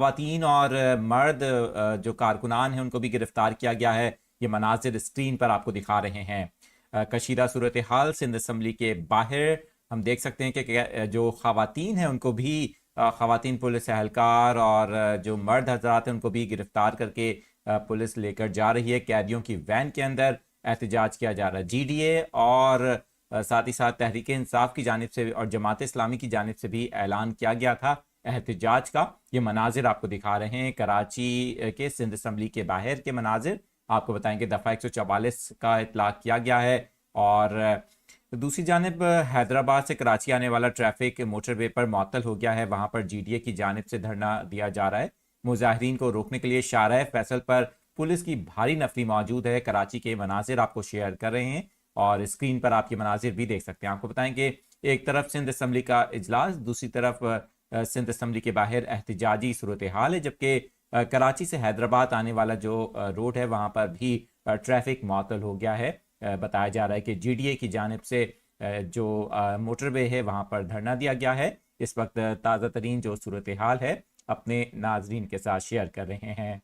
ख्वातीन और मर्द जो कारकुनान हैं उनको भी गिरफ्तार किया गया है। ये मनाजिर स्क्रीन पर आपको दिखा रहे हैं। कशीदा सूरत हाल सिंध असम्बली के बाहर हम देख सकते हैं कि जो ख्वातीन हैं उनको भी ख्वातीन पुलिस एहलकार और जो मर्द हजरात हैं उनको भी गिरफ्तार करके पुलिस लेकर जा रही है। कैदियों की वैन के अंदर एहतजाज किया जा रहा है। GDA और साथ ही साथ तहरीक इंसाफ की जानिब से और जमात इस्लामी की जानिब से भी ऐलान किया गया था एहतजाज का। ये मनाजिर आपको दिखा रहे हैं कराची के सिंध असम्बली के बाहर के मनाजिर। आपको बताएंगे दफ़ा 144 का इतलाक किया गया है। और दूसरी जानिब हैदराबाद से कराची आने वाला ट्रैफिक मोटरवे पर मुअत्तल हो गया है। वहां पर GDA की जानिब से धरना दिया जा रहा है। मुजाहिरीन को रोकने के लिए शाहराह फैसल पर पुलिस की भारी नफरी मौजूद है। कराची के मनाजिर आपको शेयर कर रहे हैं और स्क्रीन पर आपके मनाजिर भी देख सकते हैं। आपको बताएंगे एक तरफ सिंध असम्बली का इजलास, दूसरी तरफ सिंध असम्बली के बाहर एहतजाजी सूरत हाल है। जबकि कराची से हैदराबाद आने वाला जो रोड है वहां पर भी ट्रैफिक मुअत्तल हो गया है। बताया जा रहा है कि GDA की जानिब से जो मोटरवे है वहां पर धरना दिया गया है। इस वक्त ताज़ा तरीन जो सूरत हाल है अपने नाजरीन के साथ शेयर कर रहे हैं।